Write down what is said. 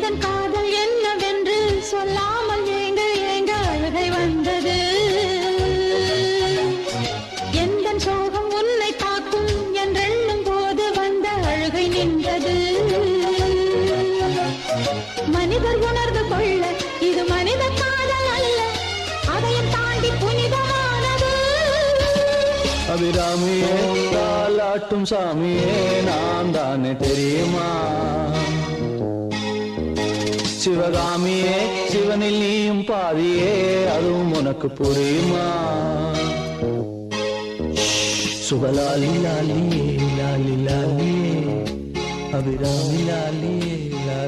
எந்தன் காதல் என்னவென்று சொல்லாமல் ஏங்க ஏங்க அழுகை வந்தது. எந்தன் சோகம் உன்னை தாக்கும் என்றெண்ணும் போது வந்த அழுகை நின்றது. மனிதர் உணர்ந்து கொள்ள இது மனித காதல் அல்ல, அதையும் தாண்டி புனிதமானது. அபிராமியே தாலாட்டும் சாமியே நான் தானே தெரியுமா? சிவகாமியே சிவனில் நீயும் பாதியே அதுவும் உனக்கு புரியுமா? சுபலாலி லாலியே லாலி லாலியே அபிராமி லாலியே.